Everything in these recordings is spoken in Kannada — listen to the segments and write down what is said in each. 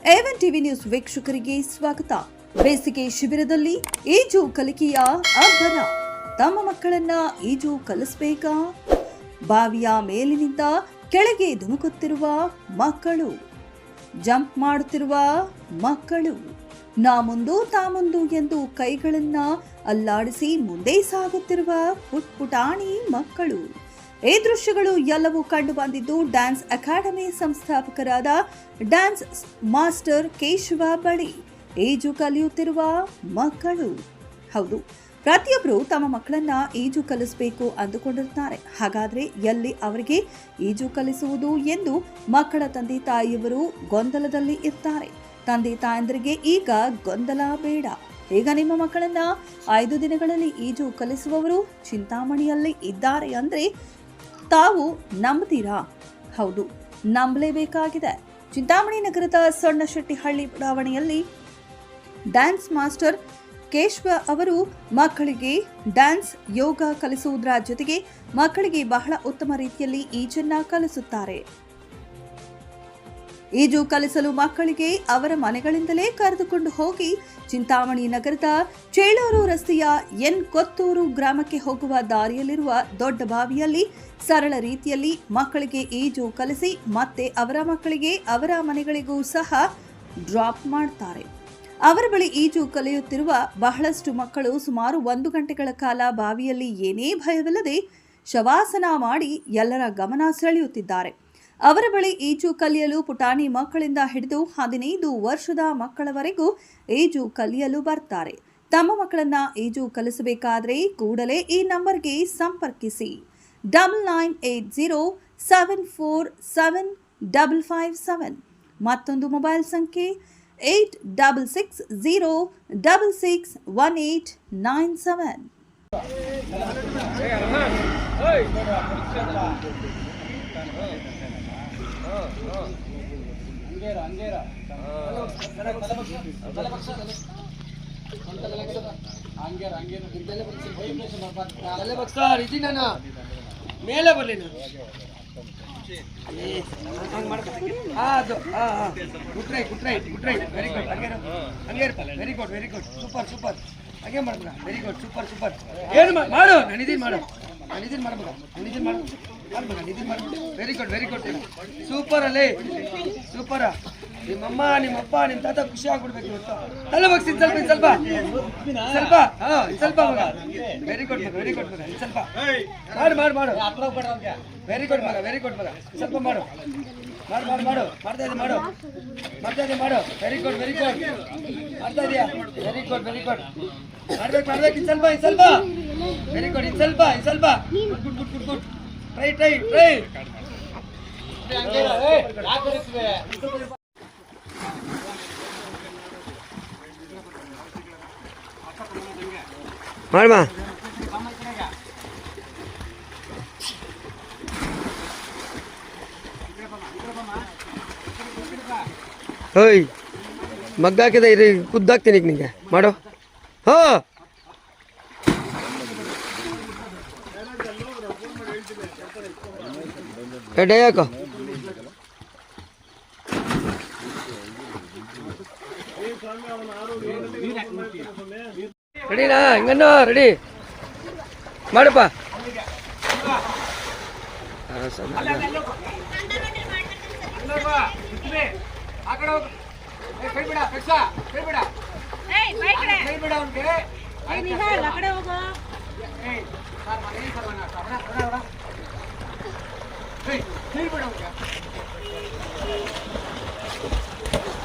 A1 ಟಿವಿ ನ್ಯೂಸ್ ವೀಕ್ಷಕರಿಗೆ ಸ್ವಾಗತ. ಬೇಸಿಗೆ ಶಿಬಿರದಲ್ಲಿ ಈಜು ಕಲಿಕೆಯ ಅಬ್ಬರ. ತಮ್ಮ ಮಕ್ಕಳನ್ನ ಈಜು ಕಲಿಸಬೇಕಾ? ಬಾವಿಯ ಮೇಲಿನಿಂದ ಕೆಳಗೆ ಧುಮುಕುತ್ತಿರುವ ಮಕ್ಕಳು, ಜಂಪ್ ಮಾಡುತ್ತಿರುವ ಮಕ್ಕಳು, ನಾ ಮುಂದು ತಾ ಮುಂದು ಎಂದು ಕೈಗಳನ್ನ ಅಲ್ಲಾಡಿಸಿ ಮುಂದೆ ಸಾಗುತ್ತಿರುವ ಪುಟಾಣಿ ಮಕ್ಕಳು. ಈ ದೃಶ್ಯಗಳು ಎಲ್ಲವೂ ಕಂಡು ಬಂದಿದ್ದು ಡ್ಯಾನ್ಸ್ ಅಕಾಡೆಮಿ ಸಂಸ್ಥಾಪಕರಾದ ಡ್ಯಾನ್ಸ್ ಮಾಸ್ಟರ್ ಕೇಶವ ಬಳಿ ಈಜು ಕಲಿಯುತ್ತಿರುವ ಮಕ್ಕಳು. ಹೌದು, ಪ್ರತಿಯೊಬ್ಬರು ತಮ್ಮ ಮಕ್ಕಳನ್ನ ಈಜು ಕಲಿಸಬೇಕು ಅಂದುಕೊಂಡಿರ್ತಾರೆ. ಹಾಗಾದ್ರೆ ಎಲ್ಲಿ ಅವರಿಗೆ ಈಜು ಕಲಿಸುವುದು ಎಂದು ಮಕ್ಕಳ ತಂದೆ ತಾಯಿಯವರು ಗೊಂದಲದಲ್ಲಿ ಇರ್ತಾರೆ. ತಂದೆ ತಾಯಂದರಿಗೆ ಈಗ ಗೊಂದಲ ಬೇಡ. ಈಗ ನಿಮ್ಮ ಮಕ್ಕಳನ್ನ 5 ದಿನಗಳಲ್ಲಿ ಈಜು ಕಲಿಸುವವರು ಚಿಂತಾಮಣಿಯಲ್ಲಿ ಇದ್ದಾರೆ ಅಂದ್ರೆ ತಾವು ನಂಬ್ತೀರಾ? ಹೌದು, ನಂಬಲೇಬೇಕಾಗಿದೆ. ಚಿಂತಾಮಣಿ ನಗರದ ಸೊಣ್ಣಶೆಟ್ಟಿಹಳ್ಳಿ ಬಡಾವಣೆಯಲ್ಲಿ ಡ್ಯಾನ್ಸ್ ಮಾಸ್ಟರ್ ಕೇಶವ ಅವರು ಮಕ್ಕಳಿಗೆ ಡ್ಯಾನ್ಸ್, ಯೋಗ ಕಲಿಸುವುದರ ಜೊತೆಗೆ ಮಕ್ಕಳಿಗೆ ಬಹಳ ಉತ್ತಮ ರೀತಿಯಲ್ಲಿ ಈಜನ್ನ ಕಲಿಸುತ್ತಾರೆ. ಈಜು ಕಲಿಸಲು ಮಕ್ಕಳಿಗೆ ಅವರ ಮನೆಗಳಿಂದಲೇ ಕರೆದುಕೊಂಡು ಹೋಗಿ ಚಿಂತಾಮಣಿ ನಗರದ ಚೇಳೂರು ರಸ್ತೆಯ ಎನ್ ಕೊತ್ತೂರು ಗ್ರಾಮಕ್ಕೆ ಹೋಗುವ ದಾರಿಯಲ್ಲಿರುವ ದೊಡ್ಡ ಬಾವಿಯಲ್ಲಿ ಸರಳ ರೀತಿಯಲ್ಲಿ ಮಕ್ಕಳಿಗೆ ಈಜು ಕಲಿಸಿ ಮತ್ತೆ ಅವರ ಮಕ್ಕಳಿಗೆ ಅವರ ಮನೆಗಳಿಗೂ ಸಹ ಡ್ರಾಪ್ ಮಾಡ್ತಾರೆ. ಅವರ ಬಳಿ ಈಜು ಕಲಿಯುತ್ತಿರುವ ಬಹಳಷ್ಟು ಮಕ್ಕಳು ಸುಮಾರು 1 ಗಂಟೆಗಳ ಕಾಲ ಬಾವಿಯಲ್ಲಿ ಏನೇ ಭಯವಿಲ್ಲದೆ ಶವಾಸನ ಮಾಡಿ ಎಲ್ಲರ ಗಮನ ಸೆಳೆಯುತ್ತಿದ್ದಾರೆ. ಅವರ ಬಳಿ ಈಜು ಕಲಿಯಲು ಪುಟಾಣಿ ಮಕ್ಕಳಿಂದ ಹಿಡಿದು 15 ವರ್ಷದ ಮಕ್ಕಳವರೆಗೂ ಈಜು ಕಲಿಯಲು ಬರ್ತಾರೆ. ತಮ್ಮ ಮಕ್ಕಳನ್ನ ಈಜು ಕಲಿಸಬೇಕಾದ್ರೆ ಕೂಡಲೇ ಈ ನಂಬರ್ಗೆ ಸಂಪರ್ಕಿಸಿ 9980747557. ಮತ್ತೊಂದು ಮೊಬೈಲ್ ಸಂಖ್ಯೆ 8660661897. ಮೇಲೆ ಬರ್ಲಿ ವೆರಿ ಗುಡ್ ಸೂಪರ್ ಹಾಗೆ ಮಾಡ್ಬೇಡ. ವೆರಿ ಗುಡ್ ಸೂಪರ್ ಏನು ಮಾಡು. ನನಿದೀನ್ ಮಾಡು ವೆರಿ ಗುಡ್ ಸೂಪರ್ ಅಲ್ಲೇ ಸೂಪರ. ನಿಮ್ಮಮ್ಮ ನಿಮ್ಮಪ್ಪ ನಿಮ್ಮ ತಾತ ಖುಷಿ ಆಗ್ಬಿಡ್ಬೇಕು ಇವತ್ತು. ತಲೆ ಬಗ್ಸಿ ಸ್ವಲ್ಪ ಮಗ. ವೆರಿ ಗುಡ್ ಮಗ ಸ್ವಲ್ಪ ಮಾಡು. ವೆರಿ ಗುಡ್ ಮಗ ಸ್ವಲ್ಪ ಮಾಡು. ಮಾಡ್ತಾ ಇದೆ ಮಾಡು. ವೆರಿ ಗುಡ್ ಮಾಡ್ತಾ ಇದೀಯಾ. ವೆರಿ ಗುಡ್ ಮಾಡ್ಬೇಕು ಇನ್ ಸ್ವಲ್ಪ. ವೆರಿ ಗುಡ್ ಇನ್ ಸ್ವಲ್ಪ ಗುಡ್ ಟ್ರೈ ಮಾಡಮ್ಮ. ಓಯ್ ಮಗ್ಗ ಹಾಕಿದೆ ಇರಿ, ಕುದ್ದಾಕ್ತೀನಿ ಈಗ ನಿಂಗೆ ಮಾಡು. ಡೇ ಹಾಕೋ. ರೆಡಿನಾ? ಹಿಂಗನ್ನ ರೆಡಿ ಮಾಡಪ್ಪ.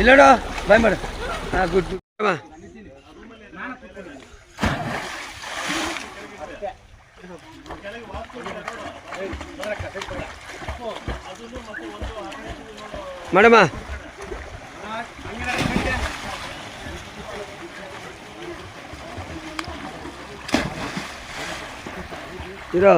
ಇಲ್ಲೋಡ ಬಾಯ್ ಮಾಡು. ಗುಡ್ ಮಾಡಮ್ಮ. ಇರೋ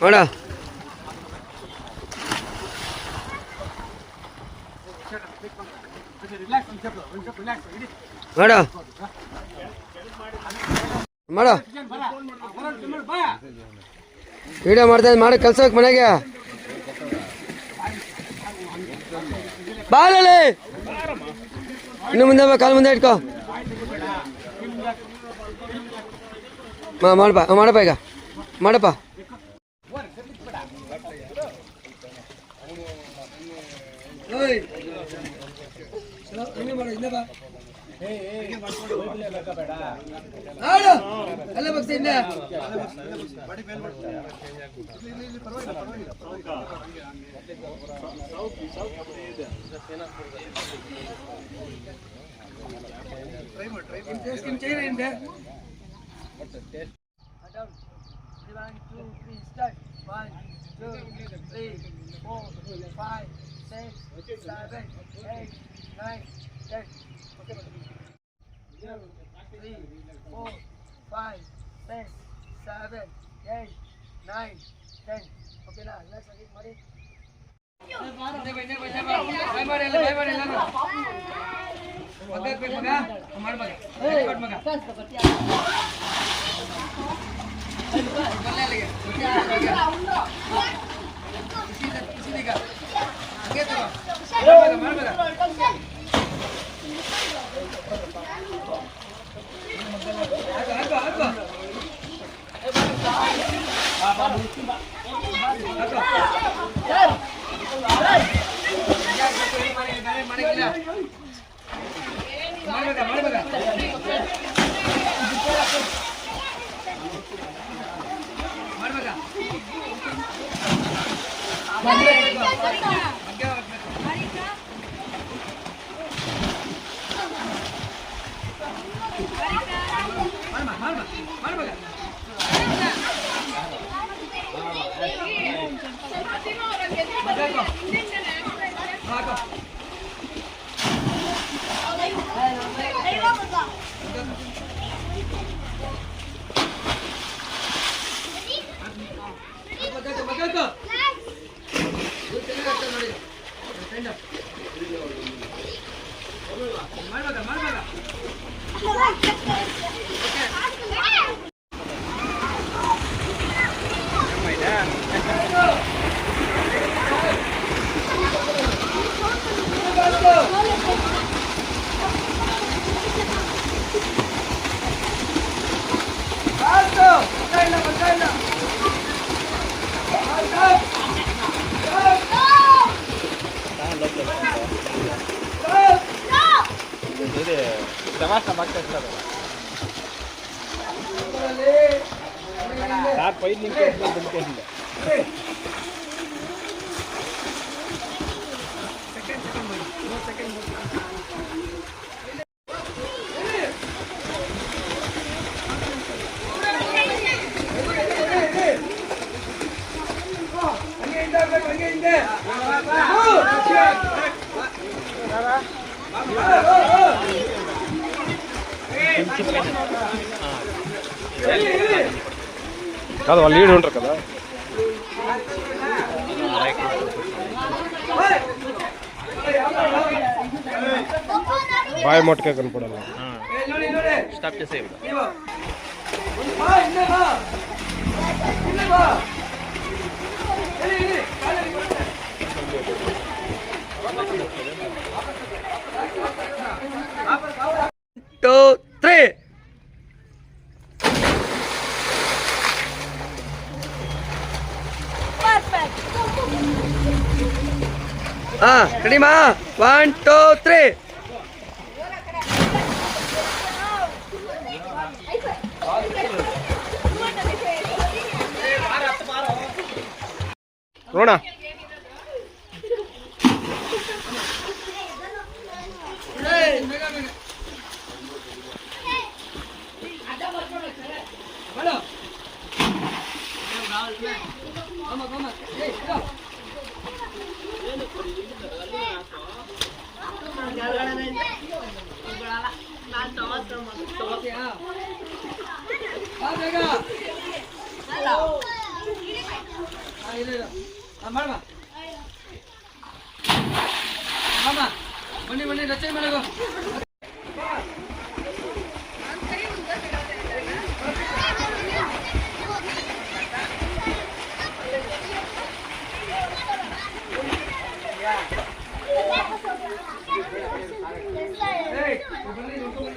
ಮಾಡ. ಮಾಡ ಮಾಡೋ ವಿಡಿಯೋ ಮಾಡ್ತಾ ಮಾಡೋ ಕೆಲಸ ಮನೆಗೆ ಬಾರಲ್ಲಿ ಇನ್ನು ಮುಂದೆ ಬಾ ಕಾಲು ಮುಂದೆ ಇಟ್ಕೋ ಮಾಡಪ್ಪ ಈಗ ಮಾಡಪ್ಪ ಅಲ್ಲ ಬಗ್ಸಿಂದ కాదు వాళ్ళు లీడ్ ఉంటారు కదా బాయ్ మొట్టకే కనపడాలి స్టాప్ చేసే ಟೂ ತ್ರೀ ರೆಡಿಮಾ 1 2 3 ರೋಣ ಬನ್ನಿ ಬನ್ನಿ ರಚನೆ ಮಾಡೋ ಬನ್ನಿ, ನೋಡ್ಕೊಂಡು